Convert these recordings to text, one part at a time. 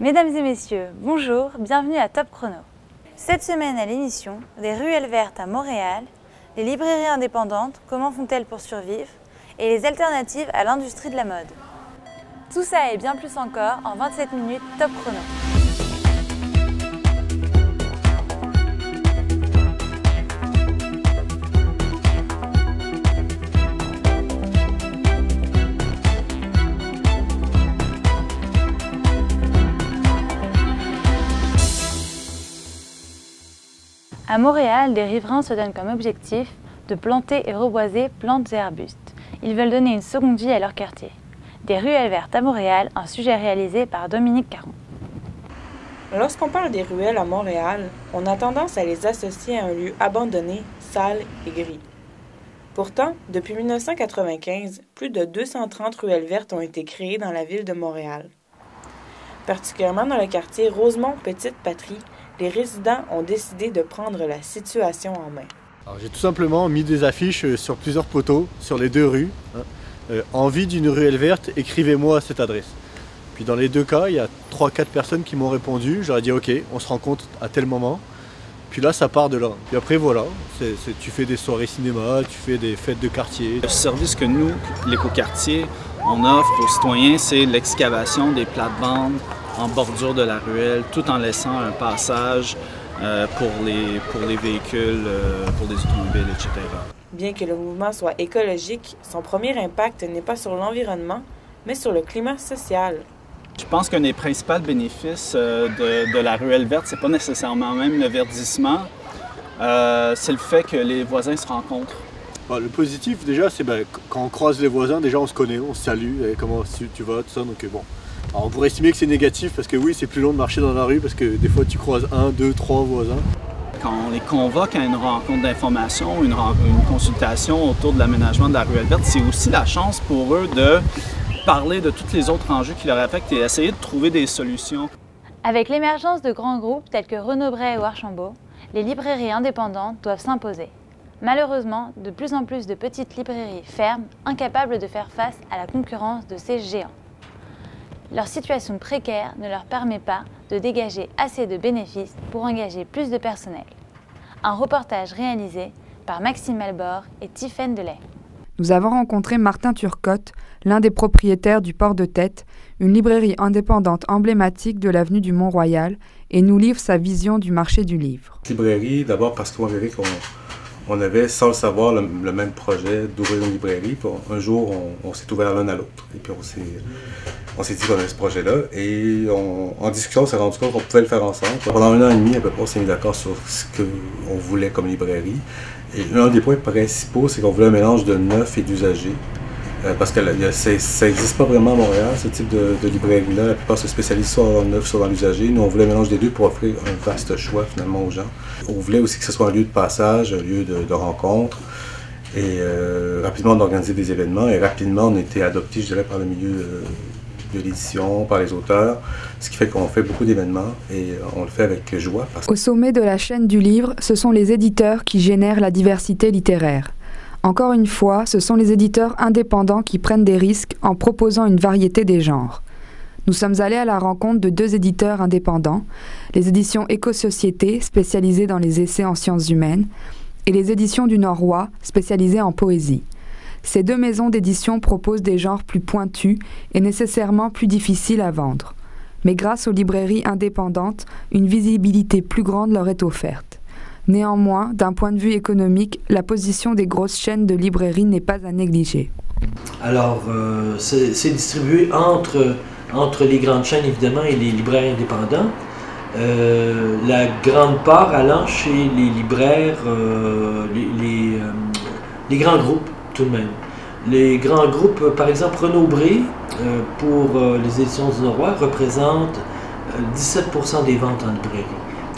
Mesdames et messieurs, bonjour, bienvenue à Top Chrono. Cette semaine à l'émission, des ruelles vertes à Montréal, les librairies indépendantes, comment font-elles pour survivre, et les alternatives à l'industrie de la mode. Tout ça et bien plus encore en 27 minutes Top Chrono. À Montréal, des riverains se donnent comme objectif de planter et reboiser plantes et arbustes. Ils veulent donner une seconde vie à leur quartier. Des ruelles vertes à Montréal, un sujet réalisé par Dominique Caron. Lorsqu'on parle des ruelles à Montréal, on a tendance à les associer à un lieu abandonné, sale et gris. Pourtant, depuis 1995, plus de 230 ruelles vertes ont été créées dans la ville de Montréal. Particulièrement dans le quartier Rosemont-Petite-Patrie, les résidents ont décidé de prendre la situation en main. J'ai tout simplement mis des affiches sur plusieurs poteaux, sur les deux rues. Envie d'une ruelle verte, écrivez-moi à cette adresse. Puis dans les deux cas, il y a 3-4 personnes qui m'ont répondu. J'aurais dit ok, on se rencontre à tel moment. Puis là, ça part de là. Puis après, voilà, tu fais des soirées cinéma, tu fais des fêtes de quartier. Le service que nous, l'écoquartier, on offre aux citoyens, c'est l'excavation des plates-bandes en bordure de la ruelle, tout en laissant un passage pour les véhicules, pour les automobiles, etc. Bien que le mouvement soit écologique, son premier impact n'est pas sur l'environnement, mais sur le climat social. Je pense qu'un des principaux bénéfices de la ruelle verte, c'est pas nécessairement même le verdissement, c'est le fait que les voisins se rencontrent. Le positif, déjà, c'est quand on croise les voisins, déjà on se connaît, on se salue, comment tu vas, tout ça, donc bon. Alors on pourrait estimer que c'est négatif parce que oui, c'est plus long de marcher dans la rue parce que des fois tu croises 1, 2, 3 voisins. Quand on les convoque à une rencontre d'information, une consultation autour de l'aménagement de la ruelle verte, c'est aussi la chance pour eux de parler de tous les autres enjeux qui leur affectent et essayer de trouver des solutions. Avec l'émergence de grands groupes tels que Renaud-Bray ou Archambault, les librairies indépendantes doivent s'imposer. Malheureusement, de plus en plus de petites librairies ferment, incapables de faire face à la concurrence de ces géants. Leur situation précaire ne leur permet pas de dégager assez de bénéfices pour engager plus de personnel. Un reportage réalisé par Maxime Albor et Tiffaine Delay. Nous avons rencontré Martin Turcotte, l'un des propriétaires du Port de Tête, une librairie indépendante emblématique de l'avenue du Mont-Royal, et nous livre sa vision du marché du livre. Librairie, d'abord parce qu'on verrait qu'on avait, sans le savoir, le même projet d'ouvrir une librairie. Puis un jour, on s'est ouvert l'un à l'autre. Et puis on s'est dit qu'on avait ce projet-là. Et en discussion, on s'est rendu compte qu'on pouvait le faire ensemble. Pendant 1 an et demi, à peu près, on s'est mis d'accord sur ce qu'on voulait comme librairie. Et l'un des points principaux, c'est qu'on voulait un mélange de neuf et d'usagers. Parce que ça n'existe pas vraiment à Montréal, ce type de librairie-là. La plupart se spécialisent soit dans le neuf, soit dans l'usager. Nous, on voulait un mélange des deux pour offrir un vaste choix, finalement, aux gens. On voulait aussi que ce soit un lieu de passage, un lieu de rencontre. Et rapidement, on a organisé des événements. Et rapidement, on a été adopté, je dirais, par le milieu de l'édition, par les auteurs. Ce qui fait qu'on fait beaucoup d'événements et on le fait avec joie. Au sommet de la chaîne du livre, ce sont les éditeurs qui génèrent la diversité littéraire. Encore une fois, ce sont les éditeurs indépendants qui prennent des risques en proposant une variété des genres. Nous sommes allés à la rencontre de 2 éditeurs indépendants, les éditions Éco-Société, spécialisées dans les essais en sciences humaines, et les éditions du Nord-Ouest, spécialisées en poésie. Ces 2 maisons d'édition proposent des genres plus pointus et nécessairement plus difficiles à vendre. Mais grâce aux librairies indépendantes, une visibilité plus grande leur est offerte. Néanmoins, d'un point de vue économique, la position des grosses chaînes de librairies n'est pas à négliger. Alors, c'est distribué entre les grandes chaînes, évidemment, et les libraires indépendants. La grande part allant chez les libraires, les grands groupes, tout de même. Les grands groupes, par exemple, Renaud-Bray, pour les éditions du Nord-Ouest, représente 17% des ventes en librairie.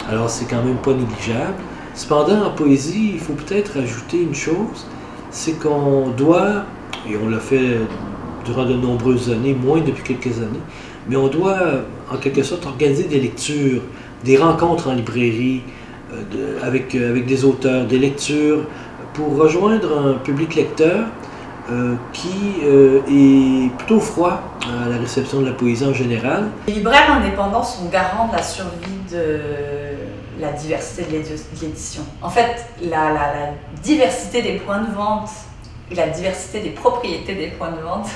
Alors, c'est quand même pas négligeable. Cependant, en poésie, il faut peut-être ajouter une chose, c'est qu'on doit, et on l'a fait durant de nombreuses années, moins depuis quelques années, mais on doit, en quelque sorte, organiser des lectures, des rencontres en librairie, avec des auteurs, des lectures, pour rejoindre un public lecteur qui est plutôt froid à la réception de la poésie en général. Les libraires indépendants sont garants de la survie de la diversité de l'édition. En fait, la diversité des points de vente et la diversité des propriétés des points de vente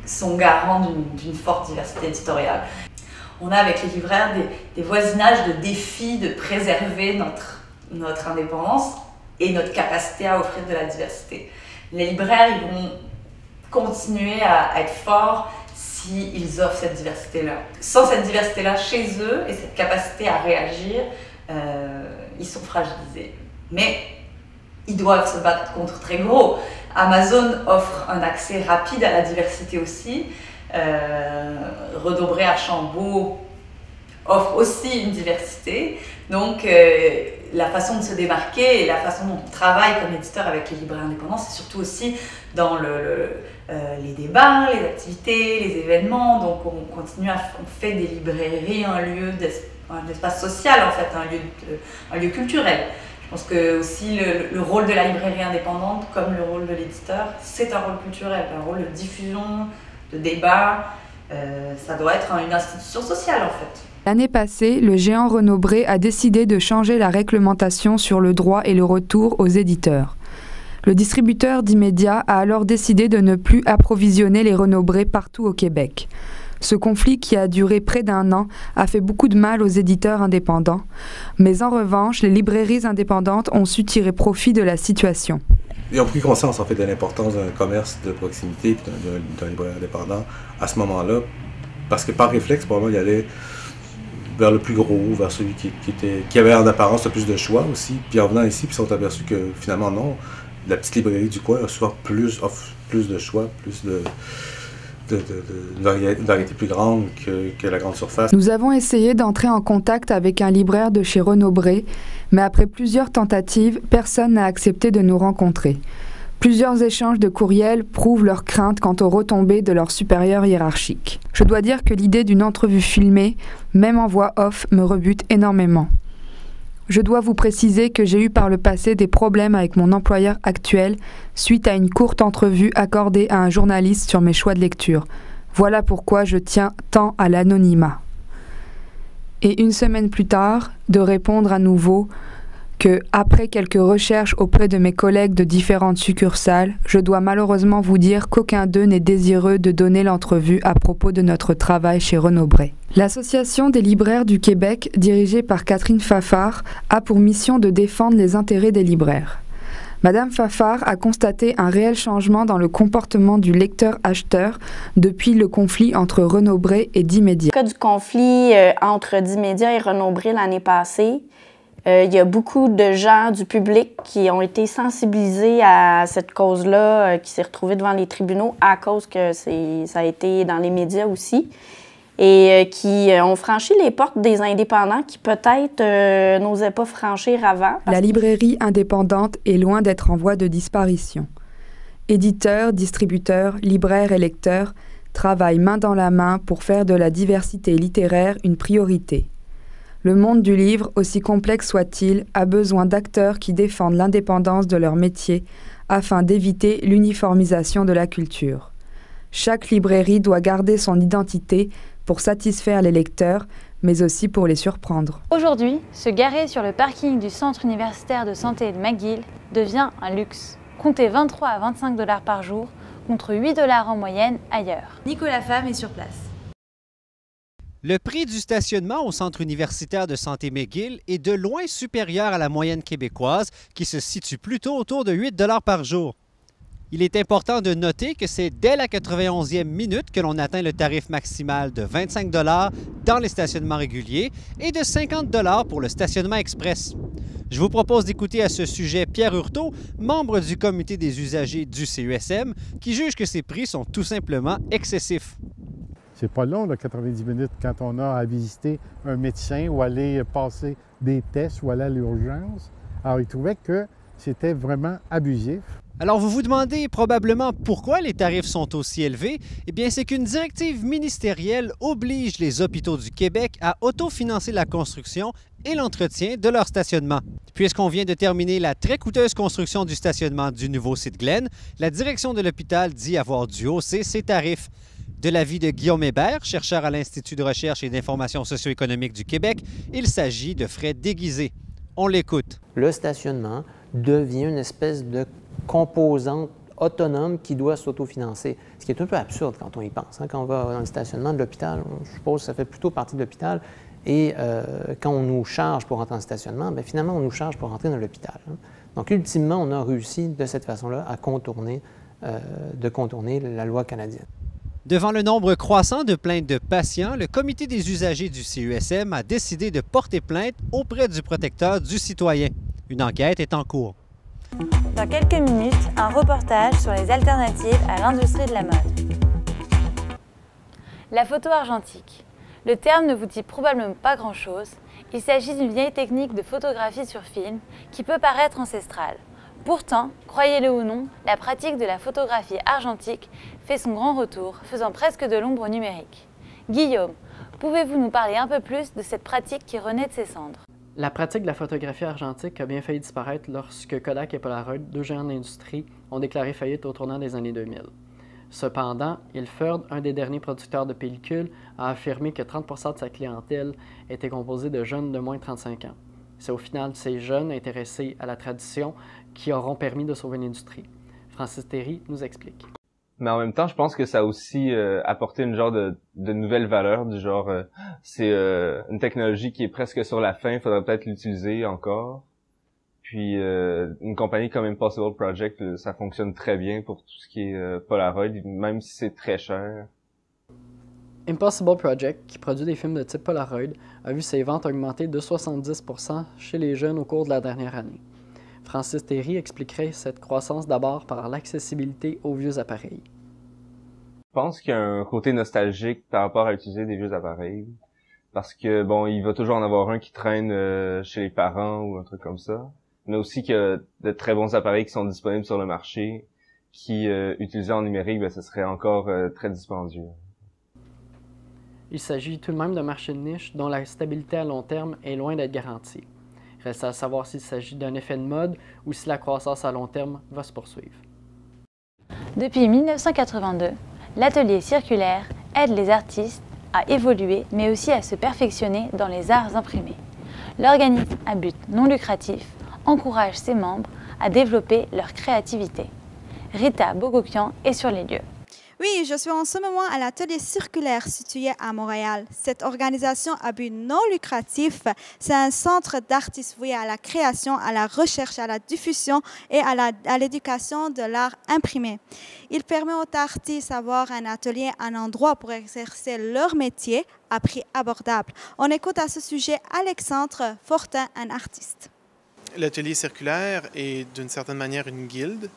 sont garants d'une forte diversité éditoriale. On a avec les libraires des voisinages de défis de préserver notre indépendance et notre capacité à offrir de la diversité. Les libraires, ils vont continuer à être forts s'ils offrent cette diversité-là. Sans cette diversité-là chez eux et cette capacité à réagir, ils sont fragilisés. Mais ils doivent se battre contre très gros. Amazon offre un accès rapide à la diversité aussi. Renaud Bré Archambault offre aussi une diversité. Donc, la façon de se démarquer et la façon dont on travaille comme éditeur avec les libraires indépendants, c'est surtout aussi dans les débats, les activités, les événements. Donc, on fait des librairies un espace social, en fait, un lieu culturel. Je pense que aussi le rôle de la librairie indépendante, comme le rôle de l'éditeur, c'est un rôle culturel, un rôle de diffusion, de débat. Ça doit être une institution sociale, en fait. L'année passée, le géant Renaud Bré a décidé de changer la réglementation sur le droit et le retour aux éditeurs. Le distributeur d'Immédiat a alors décidé de ne plus approvisionner les Renaud Bré partout au Québec. Ce conflit, qui a duré près d'1 an, a fait beaucoup de mal aux éditeurs indépendants. Mais en revanche, les librairies indépendantes ont su tirer profit de la situation. Ils ont pris conscience en fait de l'importance d'un commerce de proximité et d'un libraire indépendant à ce moment-là, parce que par réflexe, probablement, il allait vers le plus gros, vers celui qui avait en apparence le plus de choix aussi. Puis en venant ici, puis ils sont aperçus que finalement non, la petite librairie du coin offre plus de choix, plus une variété plus grande que la grande surface. Nous avons essayé d'entrer en contact avec un libraire de chez Renaud Bré, mais après plusieurs tentatives, personne n'a accepté de nous rencontrer. Plusieurs échanges de courriels prouvent leurs craintes quant aux retombées de leurs supérieurs hiérarchiques. Je dois dire que l'idée d'une entrevue filmée, même en voix off, me rebute énormément. Je dois vous préciser que j'ai eu par le passé des problèmes avec mon employeur actuel suite à une courte entrevue accordée à un journaliste sur mes choix de lecture. Voilà pourquoi je tiens tant à l'anonymat. Et 1 semaine plus tard, de répondre à nouveau que, après quelques recherches auprès de mes collègues de différentes succursales, je dois malheureusement vous dire qu'aucun d'eux n'est désireux de donner l'entrevue à propos de notre travail chez Renaud Bré. L'Association des libraires du Québec, dirigée par Catherine Fafard, a pour mission de défendre les intérêts des libraires. Madame Fafard a constaté un réel changement dans le comportement du lecteur-acheteur depuis le conflit entre Renaud Bré et d'Immédiat. Dans le cas du conflit entre d'Immédiat et Renaud Bré l'année passée, il y a beaucoup de gens du public qui ont été sensibilisés à cette cause-là, qui s'est retrouvée devant les tribunaux à cause que ça a été dans les médias aussi, et qui ont franchi les portes des indépendants qui peut-être n'osaient pas franchir avant. La librairie indépendante est loin d'être en voie de disparition. Éditeurs, distributeurs, libraires et lecteurs travaillent main dans la main pour faire de la diversité littéraire une priorité. Le monde du livre, aussi complexe soit-il, a besoin d'acteurs qui défendent l'indépendance de leur métier afin d'éviter l'uniformisation de la culture. Chaque librairie doit garder son identité pour satisfaire les lecteurs, mais aussi pour les surprendre. Aujourd'hui, se garer sur le parking du Centre universitaire de santé de McGill devient un luxe. Comptez 23 à 25 $ par jour, contre 8 $ en moyenne ailleurs. Nicolas Femme est sur place. Le prix du stationnement au Centre universitaire de santé McGill est de loin supérieur à la moyenne québécoise, qui se situe plutôt autour de 8 $ par jour. Il est important de noter que c'est dès la 91e minute que l'on atteint le tarif maximal de 25 $ dans les stationnements réguliers et de 50 $ pour le stationnement express. Je vous propose d'écouter à ce sujet Pierre Hurtaud, membre du comité des usagers du CUSM, qui juge que ces prix sont tout simplement excessifs. C'est pas long, là, 90 minutes, quand on a à visiter un médecin ou aller passer des tests ou aller à l'urgence. Alors, il trouvait que c'était vraiment abusif. Alors, vous vous demandez probablement pourquoi les tarifs sont aussi élevés? Eh bien, c'est qu'une directive ministérielle oblige les hôpitaux du Québec à autofinancer la construction et l'entretien de leur stationnement. Puisqu'on vient de terminer la très coûteuse construction du stationnement du nouveau site Glen, la direction de l'hôpital dit avoir dû hausser ses tarifs. De l'avis de Guillaume Hébert, chercheur à l'Institut de recherche et d'information socio-économique du Québec, il s'agit de frais déguisés. On l'écoute. Le stationnement devient une espèce de composante autonome qui doit s'autofinancer. Ce qui est un peu absurde quand on y pense. Quand on va dans le stationnement de l'hôpital, je suppose que ça fait plutôt partie de l'hôpital. Et quand on nous charge pour entrer en stationnement, bien, finalement, on nous charge pour entrer dans l'hôpital. Donc, ultimement, on a réussi de cette façon-là à contourner la loi canadienne. Devant le nombre croissant de plaintes de patients, le comité des usagers du CUSM a décidé de porter plainte auprès du protecteur du citoyen. Une enquête est en cours. Dans quelques minutes, un reportage sur les alternatives à l'industrie de la mode. La photo argentique. Le terme ne vous dit probablement pas grand-chose. Il s'agit d'une vieille technique de photographie sur film qui peut paraître ancestrale. Pourtant, croyez-le ou non, la pratique de la photographie argentique fait son grand retour, faisant presque de l'ombre numérique. Guillaume, pouvez-vous nous parler un peu plus de cette pratique qui renaît de ses cendres? La pratique de la photographie argentique a bien failli disparaître lorsque Kodak et Polaroid, deux géants de l'industrie, ont déclaré faillite au tournant des années 2000. Cependant, Ilford, un des derniers producteurs de pellicules, a affirmé que 30% de sa clientèle était composée de jeunes de moins de 35 ans. C'est au final ces jeunes intéressés à la tradition qui auront permis de sauver l'industrie. Francis Théry nous explique. Mais en même temps, je pense que ça a aussi apporté une genre de nouvelle valeur, du genre c'est une technologie qui est presque sur la fin, il faudrait peut-être l'utiliser encore. Puis une compagnie comme Impossible Project, ça fonctionne très bien pour tout ce qui est Polaroid, même si c'est très cher. Impossible Project, qui produit des films de type Polaroid, a vu ses ventes augmenter de 70% chez les jeunes au cours de la dernière année. Francis Théry expliquerait cette croissance d'abord par l'accessibilité aux vieux appareils. Je pense qu'il y a un côté nostalgique par rapport à utiliser des vieux appareils. Parce que, bon, il va toujours en avoir un qui traîne chez les parents ou un truc comme ça. Mais aussi qu'il y a de très bons appareils qui sont disponibles sur le marché, qui, utilisés en numérique, ben, ce serait encore très dispendieux. Il s'agit tout de même d'un marché de niche dont la stabilité à long terme est loin d'être garantie. Reste à savoir s'il s'agit d'un effet de mode ou si la croissance à long terme va se poursuivre. Depuis 1982, l'atelier circulaire aide les artistes à évoluer, mais aussi à se perfectionner dans les arts imprimés. L'organisme à but non lucratif encourage ses membres à développer leur créativité. Rita Bogokian est sur les lieux. Oui, je suis en ce moment à l'atelier circulaire situé à Montréal. Cette organisation à but non lucratif, c'est un centre d'artistes voué à la création, à la recherche, à la diffusion et à l'éducation de l'art imprimé. Il permet aux artistes d'avoir un atelier, un endroit pour exercer leur métier à prix abordable. On écoute à ce sujet Alexandre Fortin, un artiste. L'atelier circulaire est d'une certaine manière une guilde.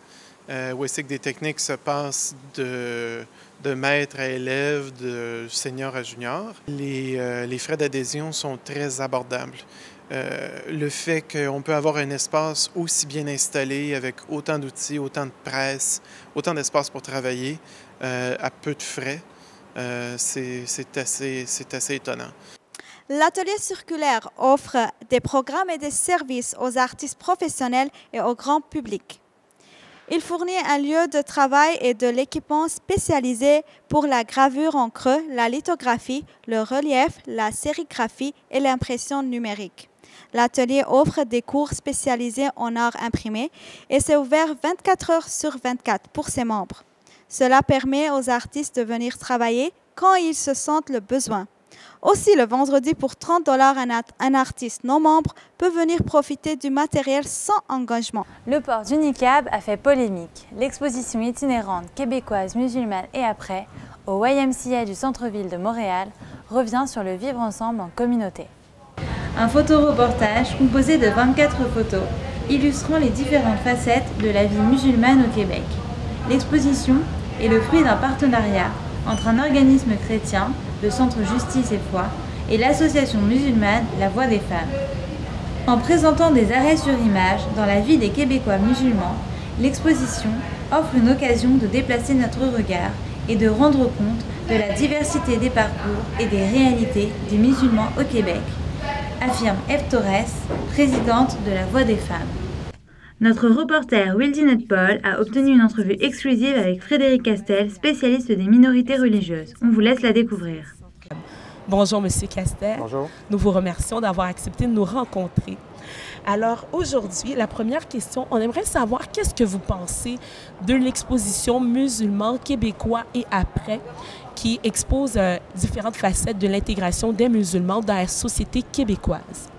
Où est-ce que des techniques se passent de maître à élève, de senior à junior. Les frais d'adhésion sont très abordables. Le fait qu'on peut avoir un espace aussi bien installé, avec autant d'outils, autant de presse, autant d'espace pour travailler, à peu de frais, c'est assez étonnant. L'atelier circulaire offre des programmes et des services aux artistes professionnels et au grand public. Il fournit un lieu de travail et de l'équipement spécialisé pour la gravure en creux, la lithographie, le relief, la sérigraphie et l'impression numérique. L'atelier offre des cours spécialisés en art imprimé et c'est ouvert 24 heures sur 24 pour ses membres. Cela permet aux artistes de venir travailler quand ils se sentent le besoin. Aussi, le vendredi, pour 30 $, un artiste non-membre peut venir profiter du matériel sans engagement. Le port du niqab a fait polémique. L'exposition itinérante québécoise musulmane et après, au YMCA du centre-ville de Montréal, revient sur le vivre ensemble en communauté. Un photoreportage composé de 24 photos illustrant les différentes facettes de la vie musulmane au Québec. L'exposition est le fruit d'un partenariat entre un organisme chrétien, le Centre Justice et Foi, et l'association musulmane La Voix des Femmes. En présentant des arrêts sur image dans la vie des Québécois musulmans, l'exposition offre une occasion de déplacer notre regard et de rendre compte de la diversité des parcours et des réalités des musulmans au Québec, affirme Eve Torres, présidente de la Voix des femmes. Notre reporter Wildy Paul a obtenu une entrevue exclusive avec Frédéric Castel, spécialiste des minorités religieuses. On vous laisse la découvrir. Bonjour, Monsieur Castel. Bonjour. Nous vous remercions d'avoir accepté de nous rencontrer. Alors, aujourd'hui, la première question, on aimerait savoir qu'est-ce que vous pensez de l'exposition Musulmans québécois et après, qui expose différentes facettes de l'intégration des musulmans dans la société québécoise.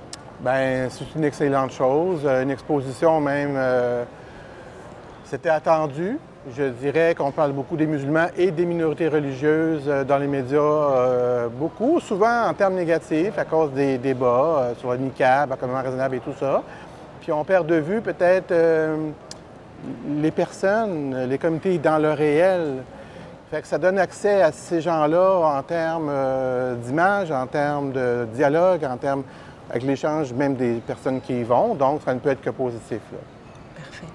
Bien, c'est une excellente chose. Une exposition même, c'était attendu. Je dirais qu'on parle beaucoup des musulmans et des minorités religieuses dans les médias, beaucoup, souvent en termes négatifs à cause des débats sur le niqab, l'accommodement raisonnable et tout ça. Puis on perd de vue peut-être les personnes, les communautés dans le réel. Fait que ça donne accès à ces gens-là en termes d'image, en termes de dialogue, en termes avec l'échange même des personnes qui y vont. Donc, ça ne peut être que positif, là. Parfait.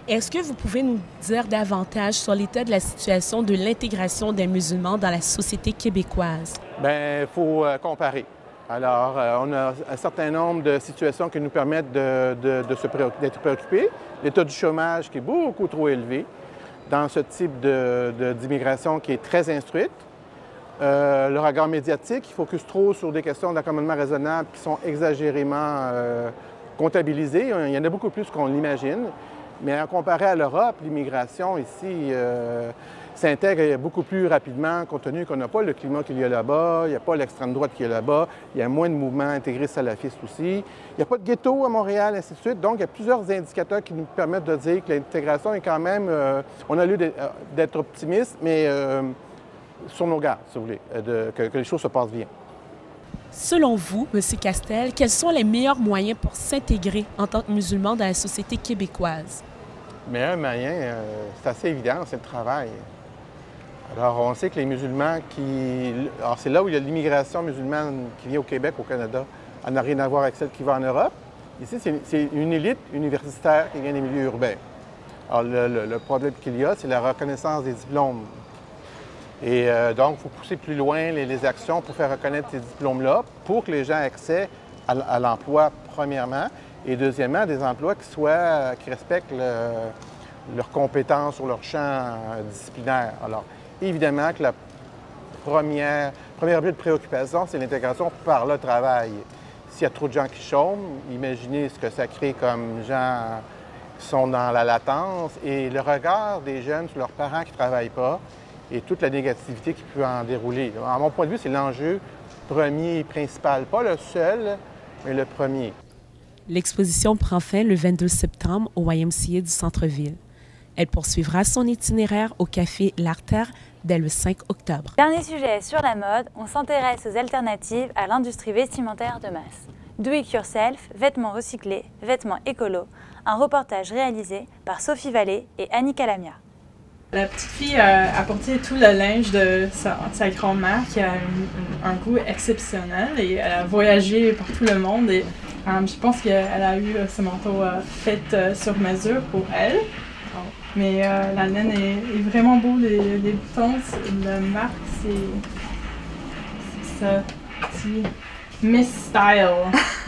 Est-ce que vous pouvez nous dire davantage sur l'état de la situation de l'intégration des musulmans dans la société québécoise? Bien, il faut comparer. Alors, on a un certain nombre de situations qui nous permettent d'être préoccupés. L'état du chômage qui est beaucoup trop élevé dans ce type d'immigration qui est très instruite. Le regard médiatique, il focus trop sur des questions d'accommodement raisonnable qui sont exagérément comptabilisées. Il y en a beaucoup plus qu'on l'imagine. Mais en comparé à l'Europe, l'immigration ici s'intègre beaucoup plus rapidement, compte tenu qu'on n'a pas le climat qu'il y a là-bas, il n'y a pas l'extrême droite qu'il y a là-bas, il y a moins de mouvements intégrés salafistes aussi. Il n'y a pas de ghetto à Montréal, ainsi de suite. Donc, il y a plusieurs indicateurs qui nous permettent de dire que l'intégration est quand même... on a lieu d'être optimiste, mais sur nos gardes, si vous voulez, que les choses se passent bien. Selon vous, M. Castel, quels sont les meilleurs moyens pour s'intégrer en tant que musulman dans la société québécoise? Le meilleur moyen, c'est assez évident, c'est le travail. Alors, on sait que les musulmans qui... Alors, c'est là où il y a l'immigration musulmane qui vient au Québec, au Canada. Elle n'a rien à voir avec celle qui va en Europe. Ici, c'est une élite universitaire qui vient des milieux urbains. Alors, le problème qu'il y a, c'est la reconnaissance des diplômes. Et donc, il faut pousser plus loin les actions pour faire reconnaître ces diplômes-là pour que les gens aient accès à l'emploi, premièrement, et deuxièmement, des emplois qui respectent leurs compétences ou leur champ disciplinaire. Alors, évidemment que la première objet de préoccupation, c'est l'intégration par le travail. S'il y a trop de gens qui chôment, imaginez ce que ça crée comme gens qui sont dans la latence et le regard des jeunes sur leurs parents qui ne travaillent pas et toute la négativité qui peut en dérouler. À mon point de vue, c'est l'enjeu premier et principal, pas le seul, mais le premier. L'exposition prend fin le 22 septembre au YMCA du centre-ville. Elle poursuivra son itinéraire au café L'Artère dès le 5 octobre. Dernier sujet sur la mode, on s'intéresse aux alternatives à l'industrie vestimentaire de masse. Do it yourself, vêtements recyclés, vêtements écolos, un reportage réalisé par Sophie Vallée et Annie Calamia. La petite fille a porté tout le linge de sa grand-mère qui a un goût exceptionnel et elle a voyagé par tout le monde et je pense qu'elle a eu ce manteau fait sur mesure pour elle. Mais la laine est vraiment beau, les boutons, la marque c'est ça, c'est Miss Style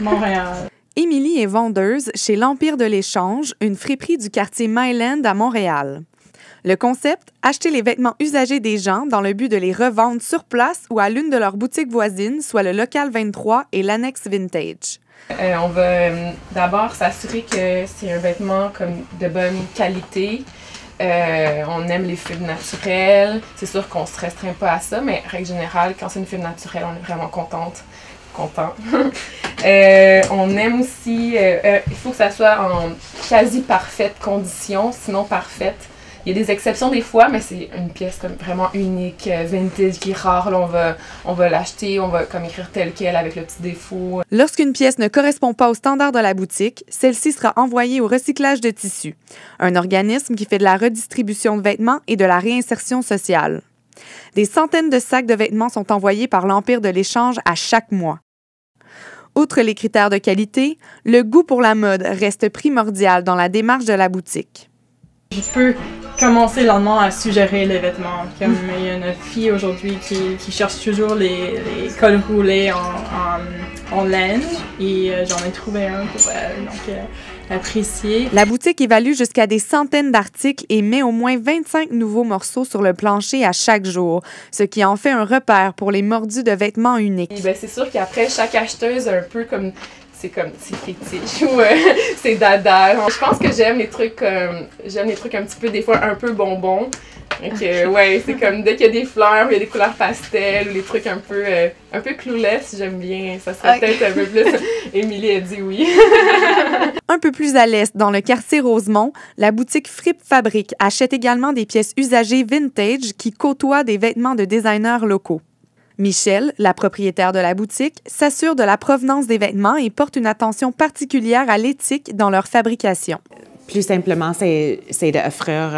Montréal. Émilie est vendeuse chez l'Empire de l'Échange, une friperie du quartier Myland à Montréal. Le concept, acheter les vêtements usagés des gens dans le but de les revendre sur place ou à l'une de leurs boutiques voisines, soit le Local 23 et l'Annexe Vintage. On va d'abord s'assurer que c'est un vêtement de bonne qualité. On aime les fibres naturelles. C'est sûr qu'on ne se restreint pas à ça, mais règle générale, quand c'est une fibre naturelle, on est vraiment content. On aime aussi, il faut que ça soit en quasi parfaite condition, sinon parfaite. Il y a des exceptions des fois, mais c'est une pièce vraiment unique, vintage, qui est rare. Là, on va l'acheter, on va écrire tel quel avec le petit défaut. Lorsqu'une pièce ne correspond pas aux standards de la boutique, celle-ci sera envoyée au recyclage de tissus, un organisme qui fait de la redistribution de vêtements et de la réinsertion sociale. Des centaines de sacs de vêtements sont envoyés par l'Empire de l'Échange à chaque mois. Outre les critères de qualité, le goût pour la mode reste primordial dans la démarche de la boutique. Je peux commencer le lendemain à suggérer les vêtements. Comme il y a une fille aujourd'hui qui cherche toujours les cols roulés en laine et j'en ai trouvé un pour apprécier. La boutique évalue jusqu'à des centaines d'articles et met au moins 25 nouveaux morceaux sur le plancher à chaque jour, ce qui en fait un repère pour les mordus de vêtements uniques. Ben, c'est sûr qu'après, chaque acheteuse a un peu comme c'est fétiche ou c'est dada. Je pense que j'aime les trucs un petit peu des fois un peu bonbons. Donc ouais, c'est comme dès qu'il y a des fleurs, il y a des couleurs pastel ou les trucs un peu clueless, j'aime bien. Ça serait peut-être un peu plus. Émilie a dit oui. Un peu plus à l'est, dans le quartier Rosemont, la boutique Fripp Fabrique achète également des pièces usagées vintage qui côtoient des vêtements de designers locaux. Michel, la propriétaire de la boutique, s'assure de la provenance des vêtements et porte une attention particulière à l'éthique dans leur fabrication. Plus simplement, c'est d'offrir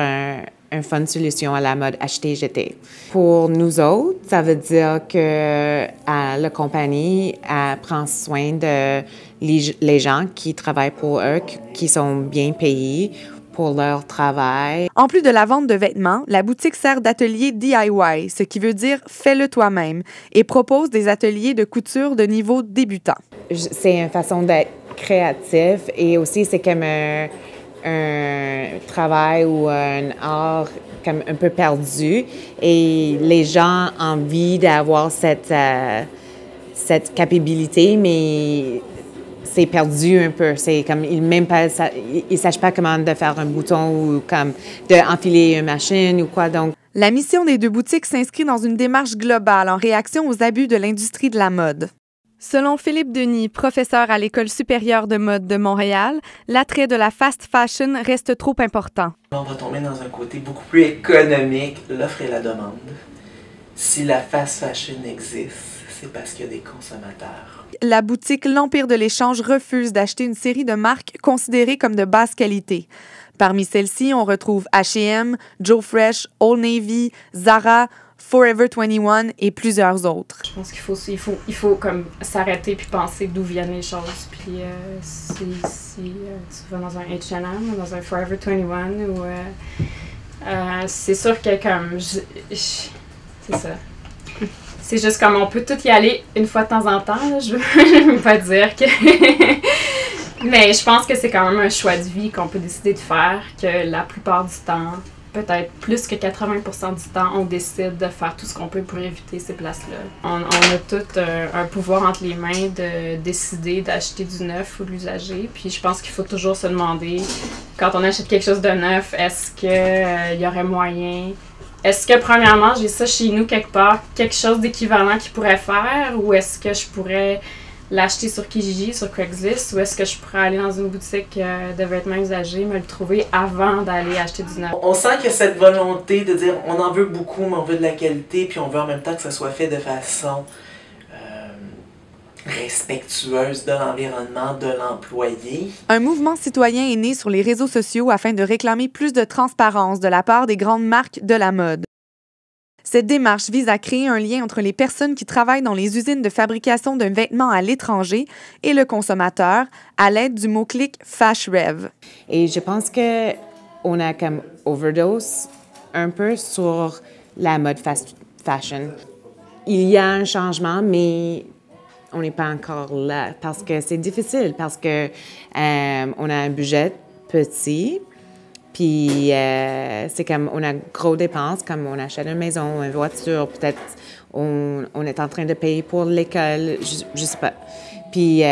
une bonne solution à la mode acheter-jeter. Pour nous autres, ça veut dire que la compagnie prend soin de les gens qui travaillent pour eux, qui sont bien payés pour leur travail. En plus de la vente de vêtements, la boutique sert d'atelier DIY, ce qui veut dire « fais-le toi-même » et propose des ateliers de couture de niveau débutant. C'est une façon d'être créatif et aussi c'est comme un travail ou un art comme un peu perdu et les gens ont envie d'avoir cette capacité, mais c'est perdu un peu. C'est comme ils ne savent pas comment de faire un bouton ou comme d'enfiler une machine ou quoi. Donc, la mission des deux boutiques s'inscrit dans une démarche globale en réaction aux abus de l'industrie de la mode. Selon Philippe Denis, professeur à l'École supérieure de mode de Montréal, l'attrait de la fast fashion reste trop important. On va tomber dans un côté beaucoup plus économique, l'offre et la demande. Si la fast fashion existe, c'est parce qu'il y a des consommateurs. La boutique L'Empire de l'échange refuse d'acheter une série de marques considérées comme de basse qualité. Parmi celles-ci, on retrouve H&M, Joe Fresh, Old Navy, Zara, Forever 21 et plusieurs autres. Je pense qu'il faut comme s'arrêter puis penser d'où viennent les choses. Puis si tu vas dans un H&M ou dans un Forever 21 ou c'est sûr que comme c'est ça. C'est juste comme on peut tout y aller une fois de temps en temps. Là. Je veux pas dire que mais je pense que c'est quand même un choix de vie qu'on peut décider de faire, que la plupart du temps, peut-être plus que 80% du temps, on décide de faire tout ce qu'on peut pour éviter ces places-là. On a tout un pouvoir entre les mains de décider d'acheter du neuf ou de l'usager. Puis je pense qu'il faut toujours se demander, quand on achète quelque chose de neuf, est-ce qu'il y aurait moyen... Est-ce que, premièrement, j'ai ça chez nous quelque part, quelque chose d'équivalent qu'il pourrait faire, ou est-ce que je pourrais l'acheter sur Kijiji, sur Craigslist, ou est-ce que je pourrais aller dans une boutique de vêtements usagés, me le trouver avant d'aller acheter du neuf? On sent qu'il y a cette volonté de dire on en veut beaucoup, mais on veut de la qualité, puis on veut en même temps que ça soit fait de façon respectueuse de l'environnement, de l'employé. Un mouvement citoyen est né sur les réseaux sociaux afin de réclamer plus de transparence de la part des grandes marques de la mode. Cette démarche vise à créer un lien entre les personnes qui travaillent dans les usines de fabrication d'un vêtement à l'étranger et le consommateur à l'aide du mot-clic FashRev. Et je pense qu'on a comme overdose un peu sur la mode fast fashion. Il y a un changement, mais on n'est pas encore là parce que c'est difficile, parce que on a un budget petit. Puis c'est comme on a gros dépenses, comme on achète une maison, une voiture, peut-être on est en train de payer pour l'école, je sais pas. Puis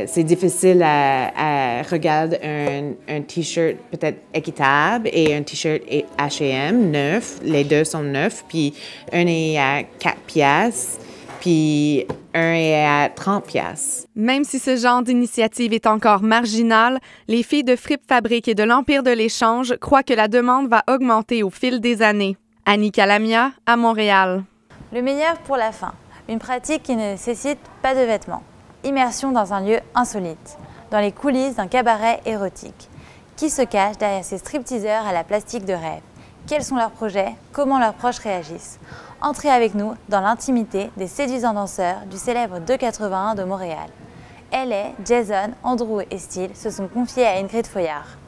c'est difficile à regarder un T-shirt peut-être équitable et un T-shirt H&M neuf, les deux sont neufs, puis un est à 4 piastres. Puis un est à 30 piastres. Même si ce genre d'initiative est encore marginal, les filles de Fripp Fabrique et de l'Empire de l'échange croient que la demande va augmenter au fil des années. Annie Calamia, à Montréal. Le meilleur pour la fin. Une pratique qui ne nécessite pas de vêtements. Immersion dans un lieu insolite, dans les coulisses d'un cabaret érotique. Qui se cache derrière ces stripteaseurs à la plastique de rêve? Quels sont leurs projets? Comment leurs proches réagissent? Entrez avec nous dans l'intimité des séduisants danseurs du célèbre 281 de Montréal. Ellie, Jason, Andrew et Steele se sont confiés à Ingrid Foyard.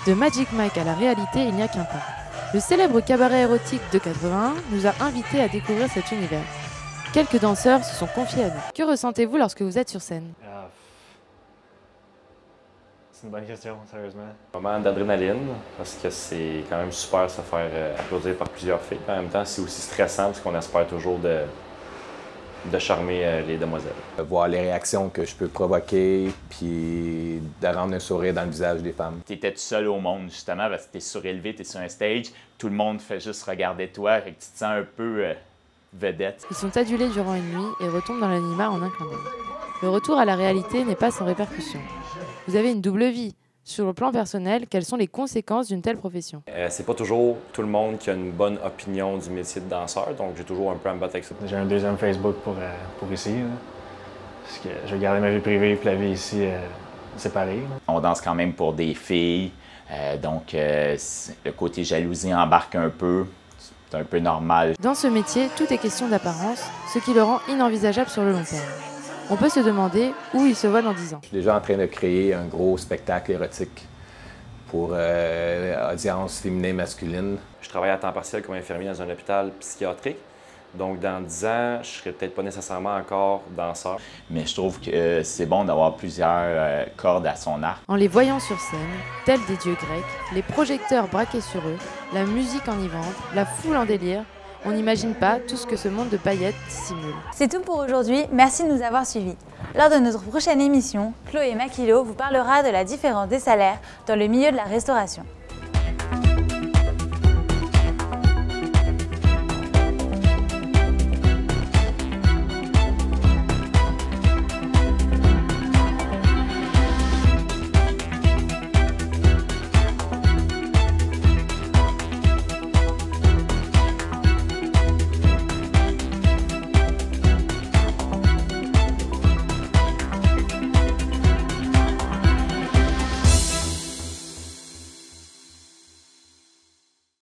De Magic Mike à la réalité, il n'y a qu'un pas. Le célèbre cabaret érotique de 81 nous a invités à découvrir cet univers. Quelques danseurs se sont confiés à nous. Que ressentez-vous lorsque vous êtes sur scène? C'est une bonne question, sérieusement. Un moment d'adrénaline, parce que c'est quand même super de se faire applaudir par plusieurs filles. En même temps, c'est aussi stressant, parce qu'on espère toujours de charmer les demoiselles. Voir les réactions que je peux provoquer, puis de rendre un sourire dans le visage des femmes. Tu étais tout seul au monde, justement, parce que tu es surélevé, tu es sur un stage, tout le monde fait juste regarder toi, et que tu te sens un peu vedette. Ils sont adulés durant une nuit et retombent dans l'anonymat en un clin d'œil. Le retour à la réalité n'est pas sans répercussions. Vous avez une double vie. Sur le plan personnel, quelles sont les conséquences d'une telle profession? C'est pas toujours tout le monde qui a une bonne opinion du métier de danseur, donc j'ai toujours un peu à me battre avec ça. J'ai un deuxième Facebook pour ici, là, parce que je vais garder ma vie privée et la vie ici séparée. Là. On danse quand même pour des filles, donc le côté jalousie embarque un peu. C'est un peu normal. Dans ce métier, tout est question d'apparence, ce qui le rend inenvisageable sur le long terme. On peut se demander où il se voit dans 10 ans. Je suis déjà en train de créer un gros spectacle érotique pour audience féminine masculine. Je travaille à temps partiel comme infirmier dans un hôpital psychiatrique. Donc, dans 10 ans, je ne serai peut-être pas nécessairement encore danseur. Mais je trouve que c'est bon d'avoir plusieurs cordes à son arc. En les voyant sur scène, tels des dieux grecs, les projecteurs braqués sur eux, la musique enivrante, la foule en délire, on n'imagine pas tout ce que ce monde de paillettes dissimule. C'est tout pour aujourd'hui, merci de nous avoir suivis. Lors de notre prochaine émission, Chloé Makilo vous parlera de la différence des salaires dans le milieu de la restauration.